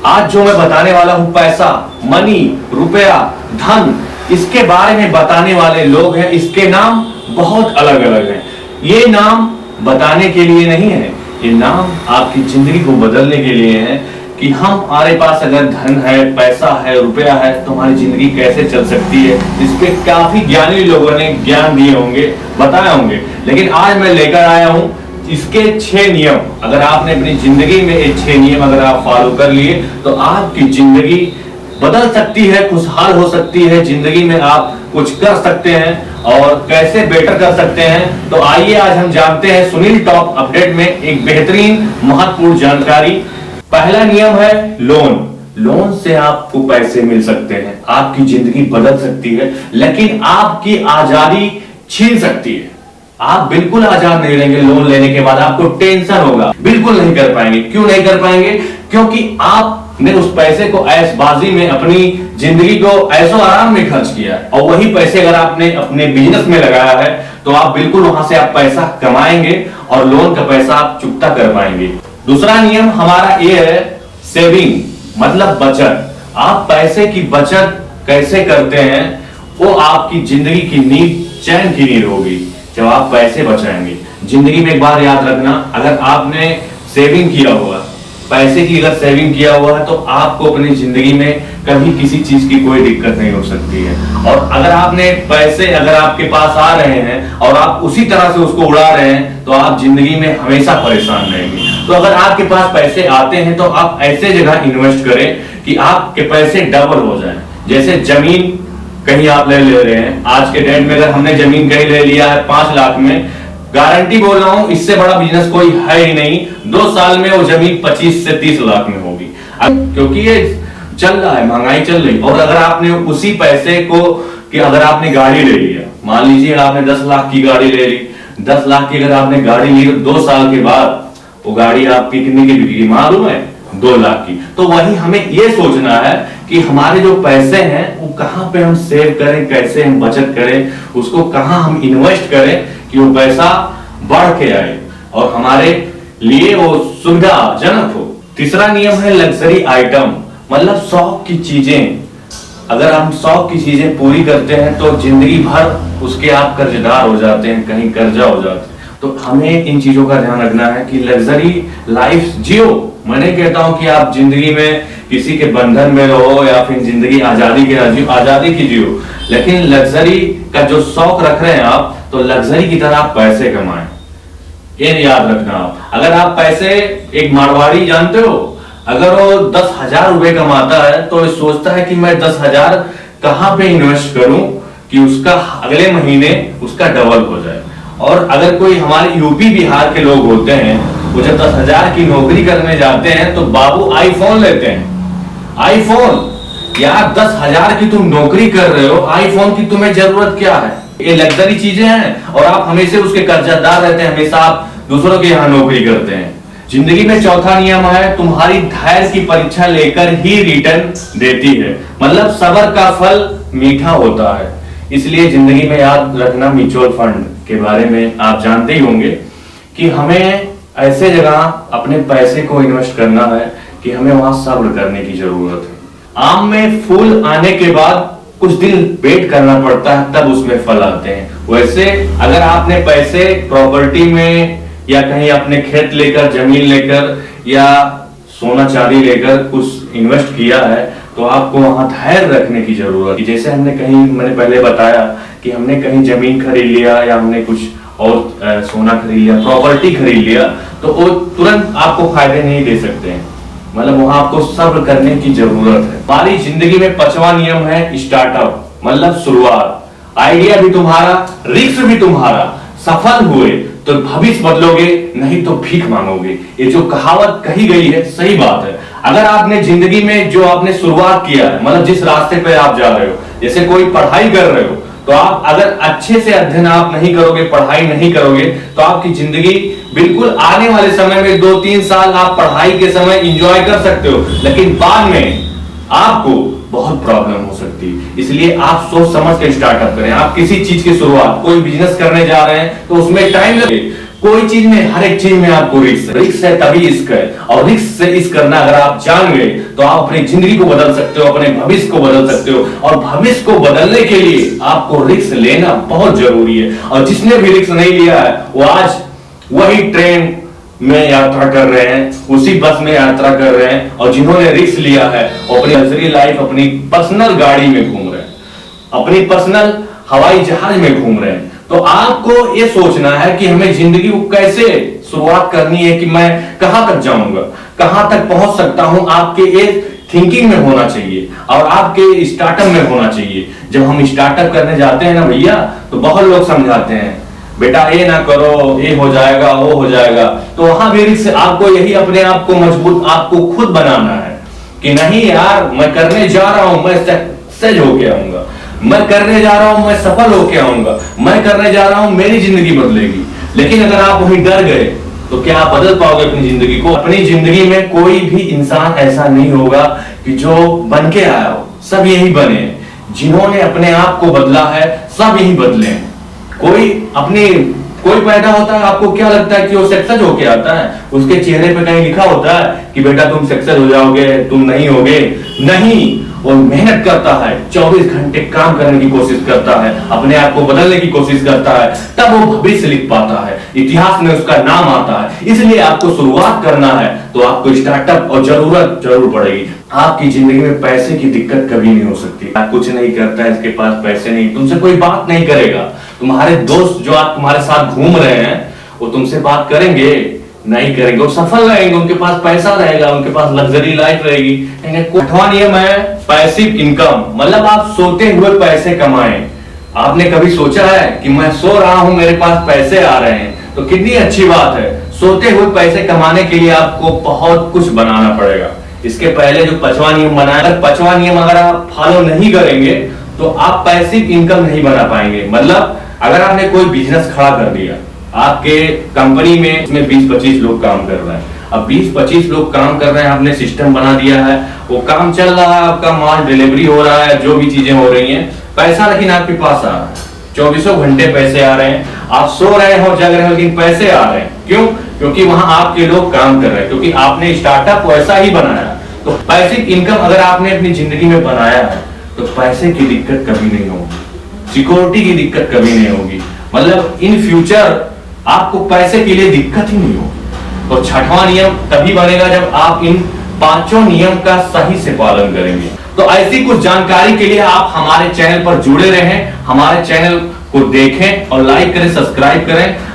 आज जो मैं बताने वाला हूं पैसा, मनी, रुपया, धन, इसके बारे में बताने वाले लोग हैं। इसके नाम बहुत अलग अलग हैं। ये नाम बताने के लिए नहीं है, ये नाम आपकी जिंदगी को बदलने के लिए है कि हमारे पास अगर धन है, पैसा है, रुपया है तो हमारी जिंदगी कैसे चल सकती है। इस पे काफी ज्ञानी लोगों ने ज्ञान दिए होंगे, बताए होंगे, लेकिन आज मैं लेकर आया हूं इसके 6 नियम। अगर आपने अपनी जिंदगी में ये 6 नियम अगर आप फॉलो कर लिए तो आपकी जिंदगी बदल सकती है, खुशहाल हो सकती है। जिंदगी में आप कुछ कर सकते हैं और कैसे बेटर कर सकते हैं। तो आइए आज हम जानते हैं सुनील टॉप अपडेट में एक बेहतरीन महत्वपूर्ण जानकारी। पहला नियम है लोन। लोन से आपको पैसे मिल सकते हैं, आपकी जिंदगी बदल सकती है, लेकिन आपकी आजादी छीन सकती है। आप बिल्कुल आजाद नहीं रहेंगे। लोन लेने के बाद आपको टेंशन होगा, बिल्कुल नहीं कर पाएंगे। क्यों नहीं कर पाएंगे? क्योंकि आपने उस पैसे को ऐशबाजी में, अपनी जिंदगी को ऐशो आराम में खर्च किया और वही पैसे अगर आपने अपने बिजनेस में लगाया है तो आप बिल्कुल वहां से आप पैसा कमाएंगे और लोन का पैसा आप चुकता कर पाएंगे। दूसरा नियम हमारा ये है सेविंग, मतलब बचत। आप पैसे की बचत कैसे करते हैं वो आपकी जिंदगी की नींव, चैन की नींव होगी जब आप पैसे बचाएंगे। जिंदगी में एक बार याद रखना, अगर आपने सेविंग किया हुआ, पैसे की अगर सेविंग किया हुआ है तो आपको अपनी जिंदगी में कभी किसी चीज की कोई दिक्कत नहीं हो सकती है। और अगर आपने पैसे अगर आपके पास आ रहे हैं और आप उसी तरह से उसको उड़ा रहे हैं तो आप जिंदगी में हमेशा परेशान रहेंगे। तो अगर आपके पास पैसे आते हैं तो आप ऐसे जगह इन्वेस्ट करें कि आपके पैसे डबल हो जाए। जैसे जमीन कहीं आप ले रहे हैं, आज के डेट में अगर हमने जमीन कहीं ले लिया है 5 लाख में, गारंटी बोल रहा हूं इससे बड़ा बिजनेस कोई है ही नहीं। 2 साल में वो जमीन 25 से 30 लाख में होगी। क्योंकि ये चल रहा है, महंगाई चल रही। और अगर आपने उसी पैसे को कि अगर आपने गाड़ी ले लिया, मान लीजिए आपने 10 लाख की गाड़ी ले ली, 10 लाख की अगर आपने गाड़ी ली तो 2 साल के बाद वो गाड़ी आपकी कितने की बिकेगी मालूम है? 2 लाख की। तो वही हमें ये सोचना है कि हमारे जो पैसे हैं वो कहां पे हम सेव करें, कैसे हम बचत करें, उसको कहां हम इन्वेस्ट करें कि वो पैसा बढ़ के आए और हमारे लिए वो सुविधाजनक हो। तीसरा नियम है लग्जरी आइटम, मतलब शौक की चीजें। अगर हम शौक की चीजें पूरी करते हैं तो जिंदगी भर उसके आप कर्जदार हो जाते हैं, कहीं कर्जा हो जाता है। तो हमें इन चीजों का ध्यान रखना है कि लग्जरी लाइफ जियो। मैं नहीं कहता हूं कि आप जिंदगी में किसी के बंधन में रहो या फिर जिंदगी आजादी की जियो, लेकिन लग्जरी का जो शौक रख रहे हैं आप तो लग्जरी की तरह आप पैसे कमाएं। ये याद रखना आप। अगर आप पैसे, एक मारवाड़ी जानते हो, अगर वो 10,000 रुपए कमाता है तो सोचता है कि मैं 10,000 कहां पे इन्वेस्ट करूं कि उसका अगले महीने उसका डबल हो जाए। और अगर कोई हमारे यूपी बिहार के लोग होते हैं वो जब 10,000 की नौकरी करने जाते हैं तो बाबू आईफोन लेते हैं। आईफोन यार, 10,000 की तुम नौकरी कर रहे हो, आईफोन की तुम्हें जरूरत क्या है? ये लग्जरी चीजें हैं और आप हमेशा उसके कर्जदार रहते हैं, हमेशा आप दूसरों के यहाँ नौकरी करते हैं। जिंदगी में चौथा नियम है तुम्हारी धैर्य की परीक्षा लेकर ही रिटर्न देती है, मतलब सब्र का फल मीठा होता है। इसलिए जिंदगी में याद रखना, म्यूचुअल फंड के बारे में आप जानते ही होंगे कि हमें ऐसे जगह अपने पैसे को इन्वेस्ट करना है कि हमें वहां सब्र करने की जरूरत है। आम में फूल आने के बाद कुछ दिन वेट करना पड़ता है, तब उसमें फल आते हैं। वैसे अगर आपने पैसे प्रॉपर्टी में या कहीं अपने खेत लेकर, जमीन लेकर या सोना चांदी लेकर कुछ इन्वेस्ट किया है तो आपको वहां धैर्य रखने की जरूरत है। जैसे हमने कहीं, मैंने पहले बताया कि हमने कहीं जमीन खरीद लिया या हमने कुछ और सोना खरीद लिया, प्रॉपर्टी खरीद लिया, तो वो तुरंत आपको फायदे नहीं दे सकते हैं। मतलब वहां आपको सब्र करने की जरूरत है। हमारी जिंदगी में 5वां नियम है स्टार्टअप, मतलब शुरुआत। आइडिया भी तुम्हारा, रिस्क भी तुम्हारा। सफल हुए तो भविष्य बदलोगे, नहीं तो भीख मांगोगे। ये जो कहावत कही गई है सही बात है। अगर आपने जिंदगी में जो आपने शुरुआत किया है, मतलब जिस रास्ते पे आप जा रहे हो, जैसे कोई पढ़ाई कर रहे हो तो आप अगर अच्छे से अध्ययन आप नहीं करोगे, पढ़ाई नहीं करोगे तो आपकी जिंदगी बिल्कुल आने वाले समय में 2-3 साल आप पढ़ाई के समय एंजॉय कर सकते हो, लेकिन बाद में आपको बहुत प्रॉब्लम हो सकती है। इसलिए आप सोच समझ के स्टार्टअप करें। आप किसी चीज की शुरुआत, कोई बिजनेस करने जा रहे हैं तो उसमें टाइम लगे। कोई चीज में, हर एक चीज में आपको रिस्क है तभी इश्क है, और रिस्क से इश्क करना अगर आप जान गए तो आप अपनी जिंदगी को बदल सकते हो, अपने भविष्य को बदल सकते हो। और भविष्य को बदलने के लिए आपको रिस्क लेना बहुत जरूरी है। और जिसने भी रिस्क नहीं लिया है वो आज वही ट्रेन में यात्रा कर रहे हैं, उसी बस में यात्रा कर रहे हैं। और जिन्होंने रिस्क लिया है वो अपनी लग्जरी लाइफ, अपनी पर्सनल गाड़ी में घूम रहे हैं, अपनी पर्सनल हवाई जहाज में घूम रहे हैं। तो आपको ये सोचना है कि हमें जिंदगी को कैसे शुरुआत करनी है, कि मैं कहां तक जाऊंगा, कहां तक पहुंच सकता हूं। आपके ये थिंकिंग में होना चाहिए और आपके स्टार्टअप में होना चाहिए। जब हम स्टार्टअप करने जाते हैं ना भैया, तो बहुत लोग समझाते हैं बेटा ये ना करो, ये हो जाएगा, वो हो जाएगा। तो वहां भी रिस्क, आपको यही अपने आप को मजबूत, आपको खुद बनाना है कि नहीं यार मैं करने जा रहा हूं, मैं सक्सेस होके आऊंगा, मैं करने जा रहा हूं, मैं सफल होके आऊंगा, मैं करने जा रहा हूं, मेरी जिंदगी बदलेगी। लेकिन अगर आप वहीं डर गए तो क्या आप बदल पाओगे अपनी जिंदगी को? अपनी जिंदगी में कोई भी इंसान ऐसा नहीं होगा कि जो बन के आया हो, सब यही बने हैं। जिन्होंने अपने आप को बदला है सब यही बदले हैं। कोई पैदा होता है, आपको क्या लगता है कि वो सक्सेस होके आता है? उसके चेहरे पे कहीं लिखा होता है कि बेटा तुम सक्सेस हो जाओगे, तुम नहीं होगे? नहीं, वो मेहनत करता है, 24 घंटे काम करने की कोशिश करता है, अपने आप को बदलने की कोशिश करता है, तब वो भविष्य लिख पाता है, इतिहास में उसका नाम आता है। इसलिए आपको शुरुआत करना है तो आपको स्टार्टअप और जरूरत जरूर पड़ेगी। आपकी जिंदगी में पैसे की दिक्कत कभी नहीं हो सकती। आप कुछ नहीं करता है, इसके पास पैसे नहीं, तुमसे कोई बात नहीं करेगा। तुम्हारे दोस्त जो आप तुम्हारे साथ घूम रहे हैं वो तुमसे बात करेंगे नहीं करेंगे, वो सफल रहेंगे, उनके पास पैसा रहेगा, उनके पास लग्जरी लाइफ रहेगी। 8वां नियम है पैसिव इनकम, मतलब आप सोते हुए पैसे कमाएं। आपने कभी सोचा है कि मैं सो रहा हूं, मेरे पास पैसे आ रहे हैं? तो कितनी अच्छी बात है। सोते हुए पैसे कमाने के लिए आपको बहुत कुछ बनाना पड़ेगा। इसके पहले जो 5वां नियम बनाया, अगर 5वां नियम अगर आप फॉलो नहीं करेंगे तो आप पैसिव इनकम नहीं बना पाएंगे। मतलब अगर आपने कोई बिजनेस खड़ा कर दिया, आपके कंपनी में इसमें 20-25 लोग काम कर रहे हैं, अब 20-25 लोग काम कर रहे हैं, आपने सिस्टम बना दिया है, वो काम चल रहा है, आपका माल डिलीवरी हो रहा है, जो भी चीजें हो रही हैं, पैसा लेकिन आपके पास आ रहा है, 24 घंटे पैसे आ रहे हैं। आप सो रहे हो, जग रहे हो, लेकिन पैसे आ रहे हैं। क्यों? क्योंकि वहां आपके लोग काम कर रहे हैं, क्योंकि आपने स्टार्टअप वैसा ही बनाया। तो पैसिव इनकम अगर आपने अपनी जिंदगी में बनाया है तो पैसे की दिक्कत कभी नहीं होगी, सिक्योरिटी की दिक्कत कभी नहीं होगी। मतलब इन फ्यूचर आपको पैसे के लिए दिक्कत ही नहीं होगी। तो 6वां नियम तभी बनेगा जब आप इन 5 नियम का सही से पालन करेंगे। तो ऐसी कुछ जानकारी के लिए आप हमारे चैनल पर जुड़े रहें, हमारे चैनल को देखें और लाइक करें, सब्सक्राइब करें।